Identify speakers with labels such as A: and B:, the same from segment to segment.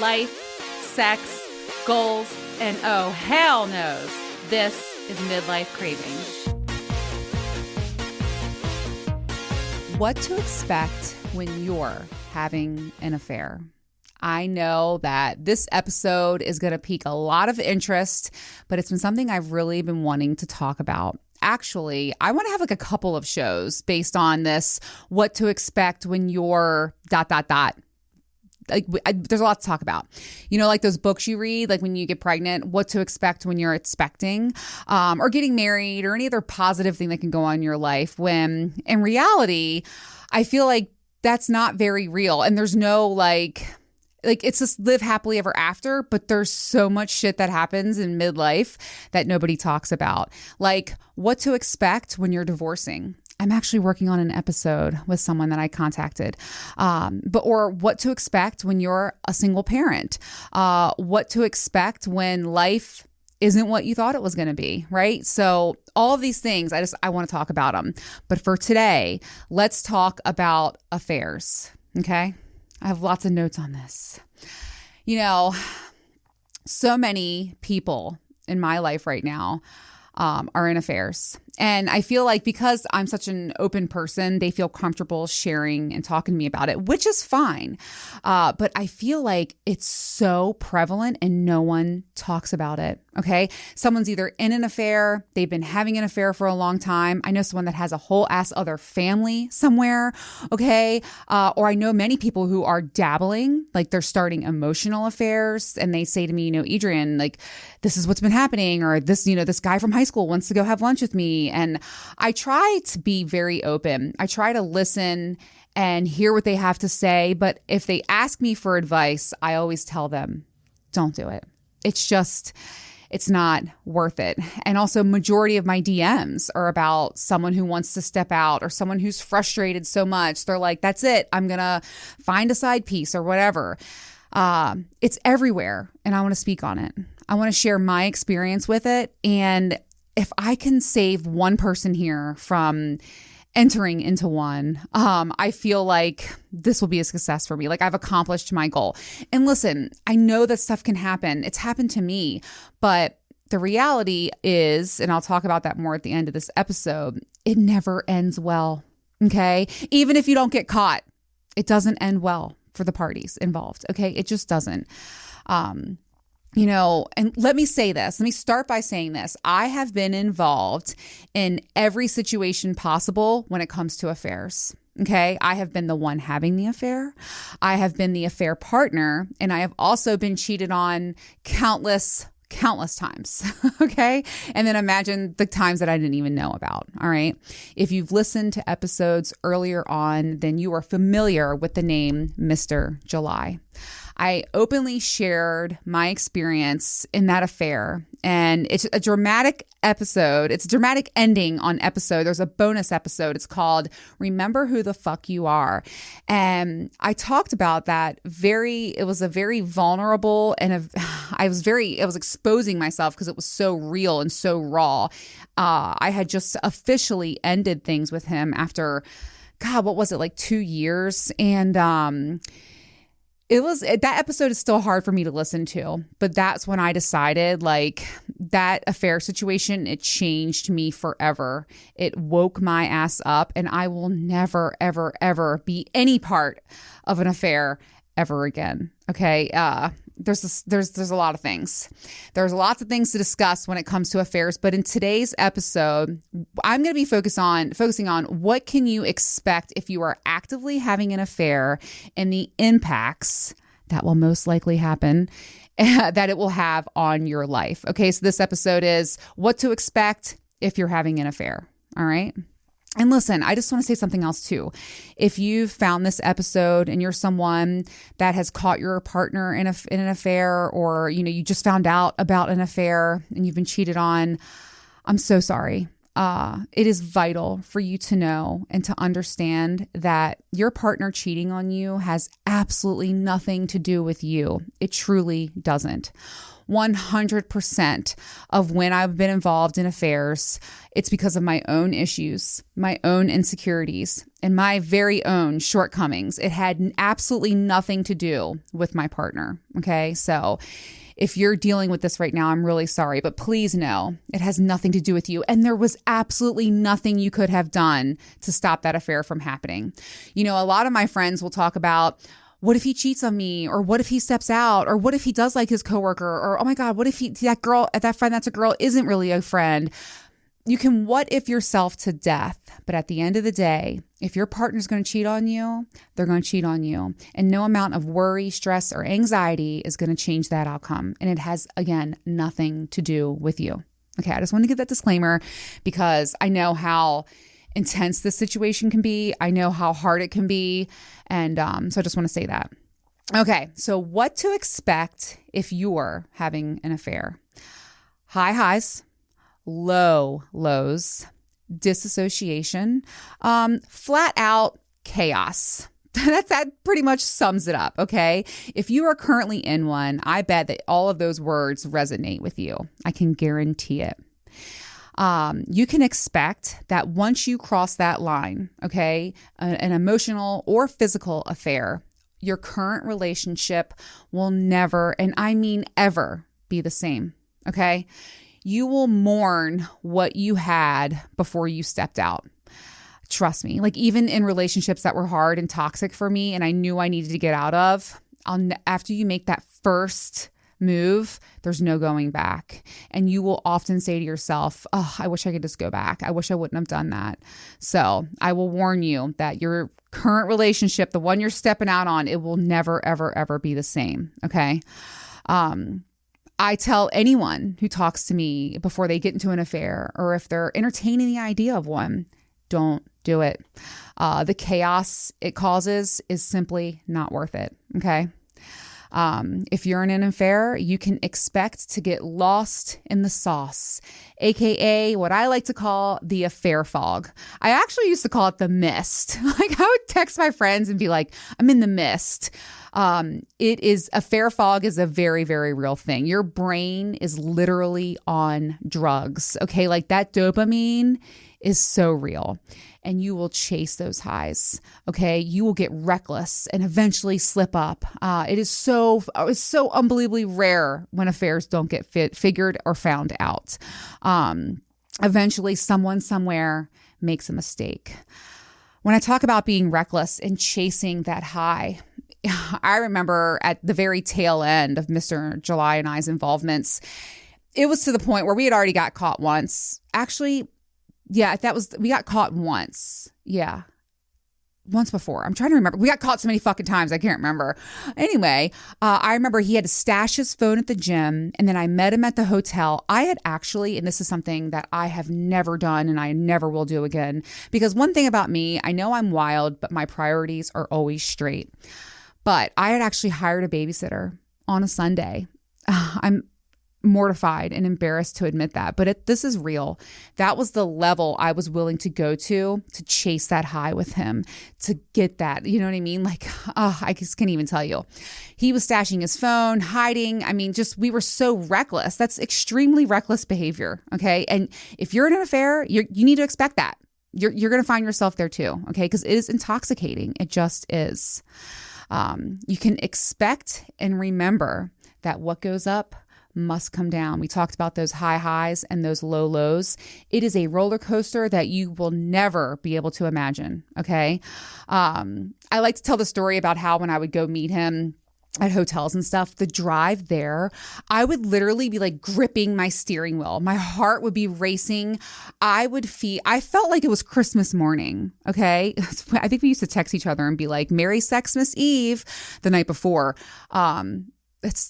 A: life, sex, goals, and oh, hell knows, this is Midlife Craving. What to expect when you're having an affair. I know that this episode is going to pique a lot of interest, but it's been something I've really been wanting to talk about. Actually, I want to have like a couple of shows based on this, what to expect when you're ... Like, there's a lot to talk about. You know, like those books you read, like when you get pregnant, what to expect when you're expecting, or getting married, or any other positive thing that can go on in your life, when in reality, I feel like that's not very real. And there's no like it's just live happily ever after, but there's so much shit that happens in midlife that nobody talks about. Like what to expect when you're divorcing. I'm actually working on an episode with someone that I contacted, or what to expect when you're a single parent, what to expect when life isn't what you thought it was going to be, right? So all of these things, I want to talk about them. But for today, let's talk about affairs, okay? I have lots of notes on this. You know, so many people in my life right now are in affairs. And I feel like because I'm such an open person, they feel comfortable sharing and talking to me about it, which is fine. But I feel like it's so prevalent and no one talks about it. Okay. Someone's either in an affair, they've been having an affair for a long time. I know someone that has a whole ass other family somewhere. Okay. Or I know many people who are dabbling, like they're starting emotional affairs, and they say to me, you know, Adrian, like, this is what's been happening, or this, you know, this guy from high school wants to go have lunch with me. And I try to be very open. I try to listen and hear what they have to say. But if they ask me for advice, I always tell them, don't do it. It's not worth it. And also majority of my DMs are about someone who wants to step out, or someone who's frustrated so much. They're like, that's it. I'm going to find a side piece or whatever. It's everywhere. And I want to speak on it. I want to share my experience with it. And if I can save one person here from entering into one, I feel like this will be a success for me. Like I've accomplished my goal. And listen, I know that stuff can happen. It's happened to me, but the reality is, and I'll talk about that more at the end of this episode, it never ends well. Okay. Even if you don't get caught, it doesn't end well for the parties involved. Okay. It just doesn't. You know, and let me say this. Let me start by saying this. I have been involved in every situation possible when it comes to affairs. Okay. I have been the one having the affair. I have been the affair partner, and I have also been cheated on countless times. Okay. And then imagine the times that I didn't even know about. All right. If you've listened to episodes earlier on, then you are familiar with the name Mr. July. I openly shared my experience in that affair, and it's a dramatic episode. It's a dramatic ending on episode. There's a bonus episode. It's called Remember Who the Fuck You Are. And I talked about that it was a very vulnerable, and I was exposing myself because it was so real and so raw. I had just officially ended things with him after, God, what was it, like 2 years? And, that episode is still hard for me to listen to, but that's when I decided, like, that affair situation, it changed me forever. It woke my ass up, and I will never, ever, ever be any part of an affair ever again. Okay. There's a lot of things. There's lots of things to discuss when it comes to affairs, but in today's episode, I'm going to be focusing on what can you expect if you are actively having an affair, and the impacts that will most likely happen that it will have on your life. Okay, so this episode is what to expect if you're having an affair. All right. And listen, I just want to say something else too. If you've found this episode and you're someone that has caught your partner in an affair, or, you know, you just found out about an affair and you've been cheated on, I'm so sorry. It is vital for you to know and to understand that your partner cheating on you has absolutely nothing to do with you. It truly doesn't. 100% of when I've been involved in affairs, it's because of my own issues, my own insecurities, and my very own shortcomings. It had absolutely nothing to do with my partner. Okay. So if you're dealing with this right now, I'm really sorry, but please know it has nothing to do with you. And there was absolutely nothing you could have done to stop that affair from happening. You know, a lot of my friends will talk about, what if he cheats on me? Or what if he steps out? Or what if he does like his coworker? Or, oh my God, what if that friend that's a girl isn't really a friend? You can what if yourself to death. But at the end of the day, if your partner's going to cheat on you, they're going to cheat on you. And no amount of worry, stress, or anxiety is going to change that outcome. And it has, again, nothing to do with you. Okay, I just want to give that disclaimer because I know how intense this situation can be. I know how hard it can be. And so I just want to say that. Okay, so what to expect if you're having an affair? High highs, low lows, disassociation, flat out chaos. That pretty much sums it up, okay? If you are currently in one, I bet that all of those words resonate with you. I can guarantee it. You can expect that once you cross that line, okay, an emotional or physical affair, your current relationship will never, and I mean ever, be the same, okay? You will mourn what you had before you stepped out. Trust me, like even in relationships that were hard and toxic for me and I knew I needed to get out of, after you make that first move, there's no going back. And you will often say to yourself, oh, I wish I could just go back. I wish I wouldn't have done that. So I will warn you that your current relationship, the one you're stepping out on, it will never, ever, ever be the same. Okay. I tell anyone who talks to me before they get into an affair or if they're entertaining the idea of one, don't do it. The chaos it causes is simply not worth it. Okay. If you're in an affair, you can expect to get lost in the sauce, aka what I like to call the affair fog. I actually used to call it the mist. Like I would text my friends and be like, I'm in the mist. Affair fog is a very, very real thing. Your brain is literally on drugs. Okay. Like that dopamine is so real and you will chase those highs. Okay. You will get reckless and eventually slip up. It's so unbelievably rare when affairs don't get figured or found out. Eventually someone somewhere makes a mistake. When I talk about being reckless and chasing that high, I remember at the very tail end of Mr. July and I's involvements, it was to the point where we had already got caught once. Actually, yeah, we got caught once. Yeah. Once before. I'm trying to remember. We got caught so many fucking times. I can't remember. Anyway, I remember he had to stash his phone at the gym and then I met him at the hotel. I had actually, and this is something that I have never done and I never will do again, because one thing about me, I know I'm wild, but my priorities are always straight. But I had actually hired a babysitter on a Sunday. I'm mortified and embarrassed to admit that, but this is real. That was the level I was willing to go to chase that high with him, to get that, you know what I mean? Like, I just can't even tell you. He was stashing his phone, hiding. I mean, we were so reckless. That's extremely reckless behavior. Okay. And if you're in an affair, you need to expect that. You're going to find yourself there too. Okay. Because it is intoxicating. It just is. You can expect and remember that what goes up must come down. We talked about those high highs and those low lows. It is a roller coaster that you will never be able to imagine. Okay. I like to tell the story about how when I would go meet him at hotels and stuff, the drive there, I would literally be like gripping my steering wheel. My heart would be racing. I felt like it was Christmas morning. Okay. I think we used to text each other and be like, Merry Sexmas Eve the night before.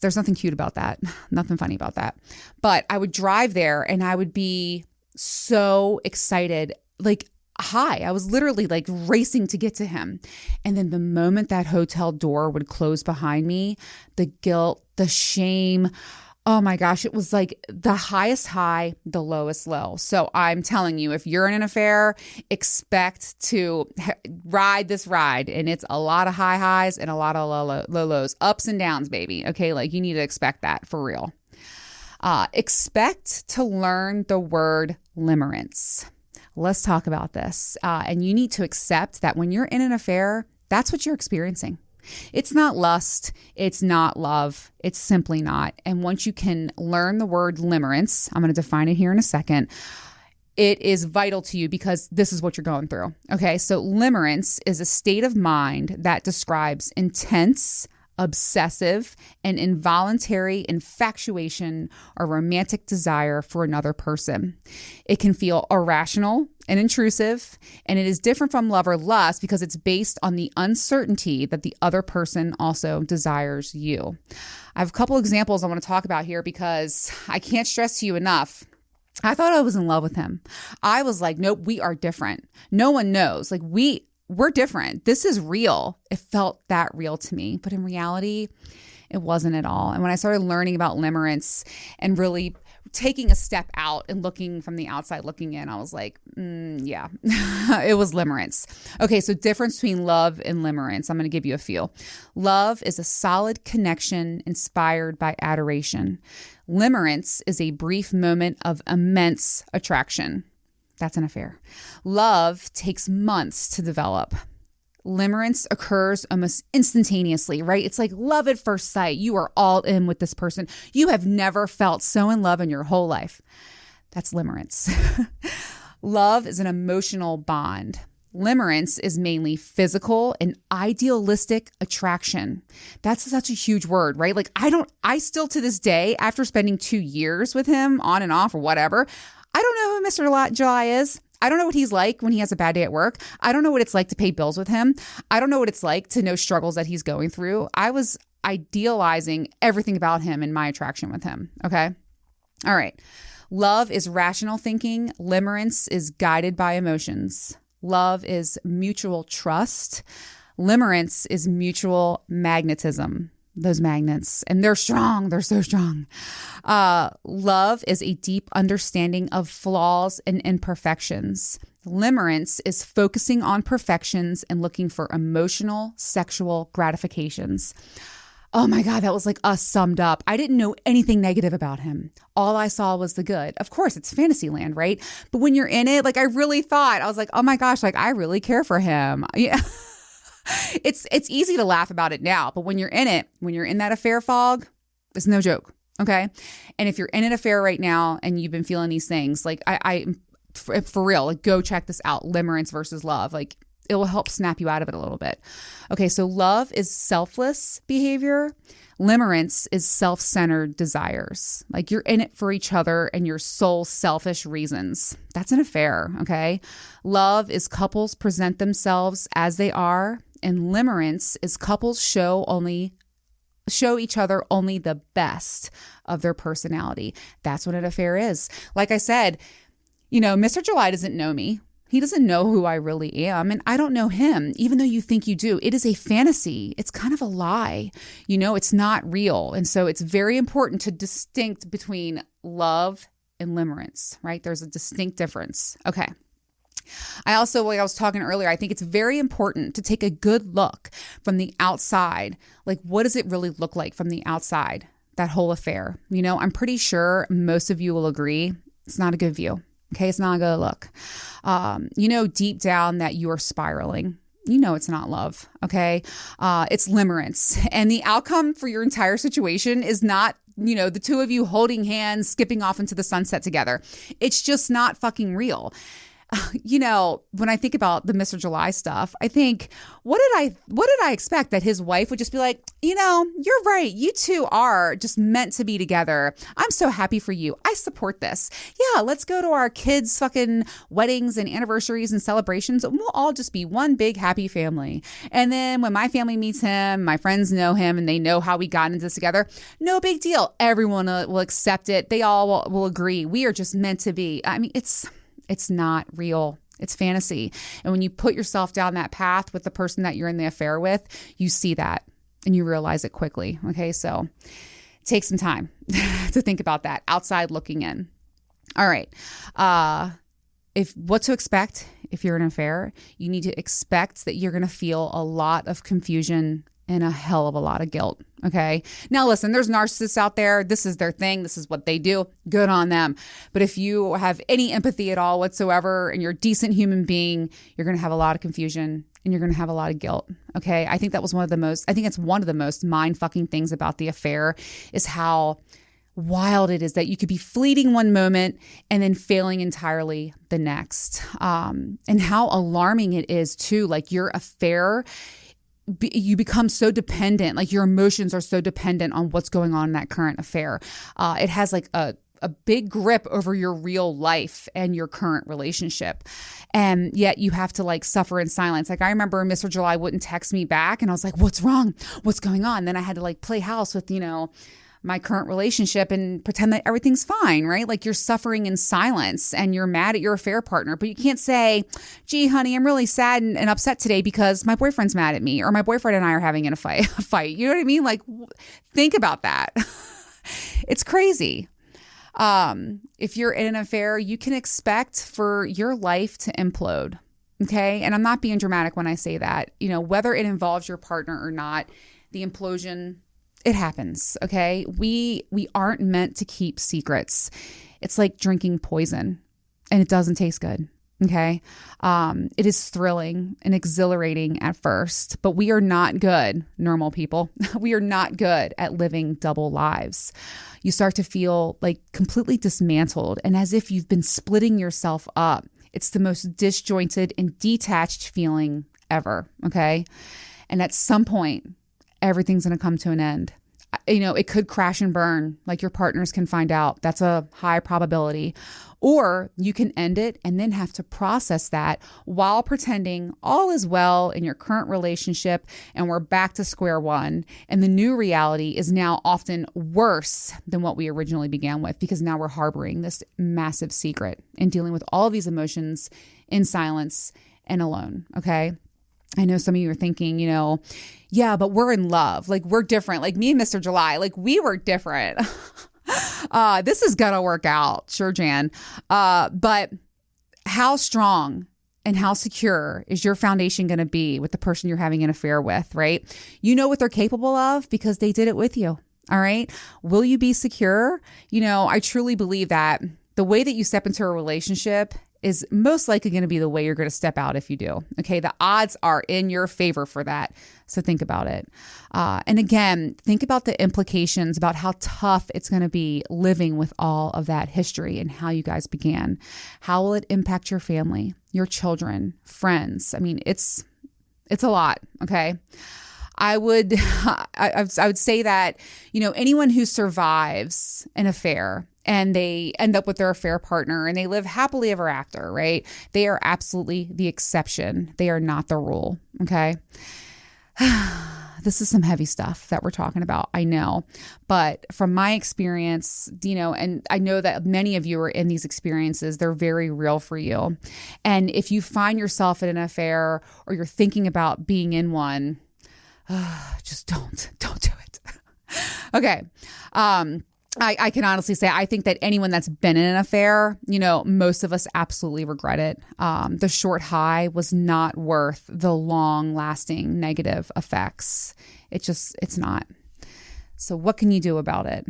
A: There's nothing cute about that. Nothing funny about that. But I would drive there and I would be so excited, like high. I was literally like racing to get to him. And then the moment that hotel door would close behind me, the guilt, the shame, oh my gosh, it was like the highest high, the lowest low. So I'm telling you, if you're in an affair, expect to ride this ride. And it's a lot of high highs and a lot of low lows, ups and downs, baby. Okay, like you need to expect that for real. Expect to learn the word limerence. Let's talk about this. And you need to accept that when you're in an affair, that's what you're experiencing. It's not lust. It's not love. It's simply not. And once you can learn the word limerence, I'm going to define it here in a second, it is vital to you because this is what you're going through. Okay, so limerence is a state of mind that describes intense, obsessive, and involuntary infatuation or romantic desire for another person. It can feel irrational and intrusive, and it is different from love or lust because it's based on the uncertainty that the other person also desires you. I have a couple examples I want to talk about here because I can't stress to you enough. I thought I was in love with him. I was like, nope, we are different. No one knows. Like we're different. This is real. It felt that real to me. But in reality, it wasn't at all. And when I started learning about limerence and really taking a step out and looking from the outside looking in, I was like, yeah, it was limerence. Okay, so difference between love and limerence. I'm going to give you a few. Love is a solid connection inspired by adoration. Limerence is a brief moment of immense attraction. That's an affair. Love takes months to develop. Limerence occurs almost instantaneously, right? It's like love at first sight. You are all in with this person. You have never felt so in love in your whole life. That's limerence. Love is an emotional bond. Limerence is mainly physical and idealistic attraction. That's such a huge word, right? Like I still to this day, after spending 2 years with him on and off or whatever, I don't know who Mr. July is. I don't know what he's like when he has a bad day at work. I don't know what it's like to pay bills with him. I don't know what it's like to know struggles that he's going through. I was idealizing everything about him in my attraction with him. Okay. All right. Love is rational thinking. Limerence is guided by emotions. Love is mutual trust. Limerence is mutual magnetism. Those magnets, and they're strong. They're so strong. Love is a deep understanding of flaws and imperfections. Limerence is focusing on perfections and looking for emotional, sexual gratifications. Oh my God, that was like us summed up. I didn't know anything negative about him. All I saw was the good. Of course, it's fantasy land, right? But when you're in it, like I really thought, I was like, oh my gosh, like I really care for him. Yeah. It's easy to laugh about it now, but when you're in it, when you're in that affair fog, it's no joke. Okay. And if you're in an affair right now and you've been feeling these things, like I for real, like go check this out. Limerence versus love. Like it will help snap you out of it a little bit. Okay. So love is selfless behavior. Limerence is self-centered desires. Like you're in it for each other and your soul selfish reasons. That's an affair. Okay. Love is couples present themselves as they are. And limerence is couples show each other only the best of their personality. That's what an affair is. Like I said, Mr. July doesn't know me. He doesn't know who I really am, and I don't know him, even though you think you do. It is a fantasy. It's kind of a lie. It's not real. And so it's very important to distinct between love and limerence, right? There's a distinct difference. Okay. I also, like I was talking earlier, I think it's very important to take a good look from the outside. Like, what does it really look like from the outside, that whole affair? I'm pretty sure most of you will agree it's not a good view. Okay, it's not a good look. Deep down that you are spiraling. It's not love. Okay, it's limerence. And the outcome for your entire situation is not, the two of you holding hands, skipping off into the sunset together. It's just not fucking real. When I think about the Mr. July stuff, I think, what did I expect? That his wife would just be like, you're right. You two are just meant to be together. I'm so happy for you. I support this. Yeah, let's go to our kids' fucking weddings and anniversaries and celebrations. And we'll all just be one big happy family. And then when my family meets him, my friends know him and they know how we got into this together. No big deal. Everyone will accept it. They all will agree. We are just meant to be. I mean, it's not real. It's fantasy. And when you put yourself down that path with the person that you're in the affair with, you see that and you realize it quickly. Okay. So take some time to think about that outside looking in. All right. What to expect if you're in an affair, you need to expect that you're going to feel a lot of confusion and a hell of a lot of guilt. Okay. Now listen, there's narcissists out there. This is their thing. This is what they do. Good on them. But if you have any empathy at all whatsoever and you're a decent human being, you're going to have a lot of confusion and you're going to have a lot of guilt. Okay. I think it's one of the most mind-fucking things about the affair is how wild it is that you could be fleeting one moment and then failing entirely the next. And how alarming it is too, like your affair, you become so dependent, like your emotions are so dependent on what's going on in that current affair. It has like a big grip over your real life and your current relationship. And yet you have to like suffer in silence. Like I remember Mr. July wouldn't text me back and I was like, what's wrong? What's going on? Then I had to like play house with, my current relationship and pretend that everything's fine, right? Like you're suffering in silence and you're mad at your affair partner, but you can't say, gee, honey, I'm really sad and upset today because my boyfriend's mad at me or my boyfriend and I are having a fight. You know what I mean? Like think about that. It's crazy. If you're in an affair, you can expect for your life to implode. Okay. And I'm not being dramatic when I say that, whether it involves your partner or not, the implosion, it happens, okay? We aren't meant to keep secrets. It's like drinking poison, and it doesn't taste good, okay? It is thrilling and exhilarating at first, but we are not good, normal people. We are not good at living double lives. You start to feel like completely dismantled and as if you've been splitting yourself up. It's the most disjointed and detached feeling ever, okay? And at some point, everything's going to come to an end. It could crash and burn, like your partners can find out. That's a high probability. Or you can end it and then have to process that while pretending all is well in your current relationship and we're back to square one. And the new reality is now often worse than what we originally began with because now we're harboring this massive secret and dealing with all of these emotions in silence and alone, okay? I know some of you are thinking, yeah, but we're in love. Like we're different. Like me and Mr. July, like we were different. This is going to work out. Sure, Jan. But how strong and how secure is your foundation going to be with the person you're having an affair with, right? You know what they're capable of because they did it with you. All right. Will you be secure? I truly believe that the way that you step into a relationship is most likely going to be the way you're going to step out if you do. Okay. The odds are in your favor for that. So think about it. And again, think about the implications about how tough it's going to be living with all of that history and how you guys began. How will it impact your family, your children, friends? I mean, it's a lot. Okay. I would say that, anyone who survives an affair and they end up with their affair partner and they live happily ever after, right? They are absolutely the exception. They are not the rule. Okay. This is some heavy stuff that we're talking about. I know, but from my experience, and I know that many of you are in these experiences, they're very real for you. And if you find yourself in an affair or you're thinking about being in one, just don't do it. Okay. I can honestly say, I think that anyone that's been in an affair, most of us absolutely regret it. The short high was not worth the long lasting negative effects. It's not. So what can you do about it?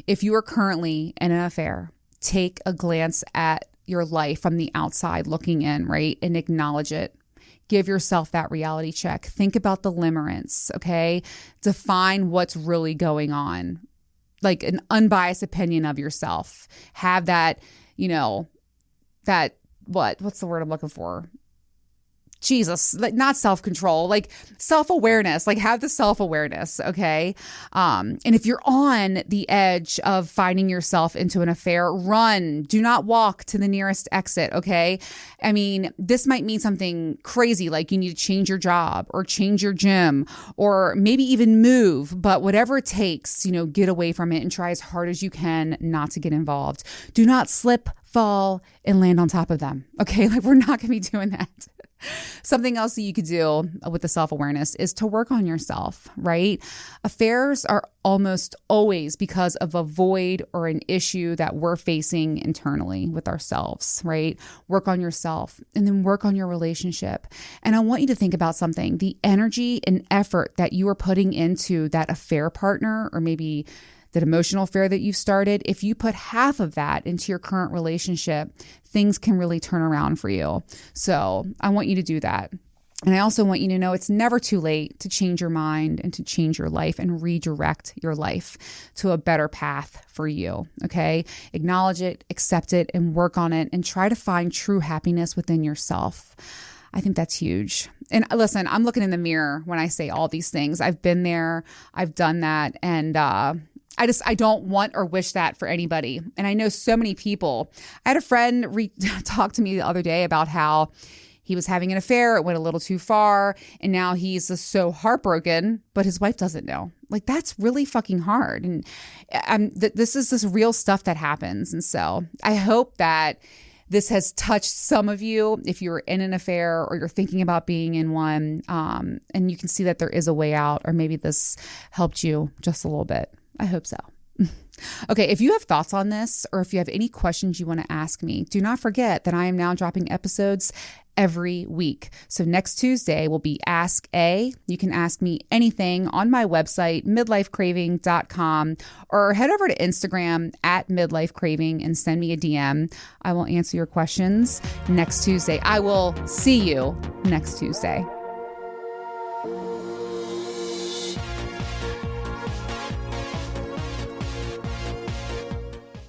A: If you are currently in an affair, take a glance at your life from the outside looking in, right? And acknowledge it. Give yourself that reality check. Think about the limerence, okay? Define what's really going on. Like an unbiased opinion of yourself. Have that, what's the word I'm looking for? Jesus, like not self-control, like self-awareness, like have the self-awareness. Okay. And if you're on the edge of finding yourself into an affair, run, do not walk to the nearest exit. Okay. I mean, this might mean something crazy, like you need to change your job or change your gym or maybe even move, but whatever it takes, get away from it and try as hard as you can not to get involved. Do not slip, fall, and land on top of them. Okay. Like we're not going to be doing that. Something else that you could do with the self-awareness is to work on yourself, right? Affairs are almost always because of a void or an issue that we're facing internally with ourselves, right? Work on yourself and then work on your relationship. And I want you to think about something, the energy and effort that you are putting into that affair partner, or maybe that emotional affair that you've started. If you put half of that into your current relationship, things can really turn around for you. So I want you to do that. And I also want you to know it's never too late to change your mind and to change your life and redirect your life to a better path for you, okay? Acknowledge it, accept it, and work on it, and try to find true happiness within yourself. I think that's huge. And listen, I'm looking in the mirror when I say all these things. I've been there, I've done that, and I don't want or wish that for anybody. And I know so many people. I had a friend talk to me the other day about how he was having an affair. It went a little too far. And now he's just so heartbroken, but his wife doesn't know. Like, that's really fucking hard. And this is this real stuff that happens. And so I hope that this has touched some of you if you're in an affair or you're thinking about being in one, and you can see that there is a way out, or maybe this helped you just a little bit. I hope so. Okay, if you have thoughts on this, or if you have any questions you want to ask me, do not forget that I am now dropping episodes every week. So next Tuesday will be Ask A. You can ask me anything on my website, midlifecraving.com, or head over to Instagram at midlifecraving and send me a DM. I will answer your questions next Tuesday. I will see you next Tuesday.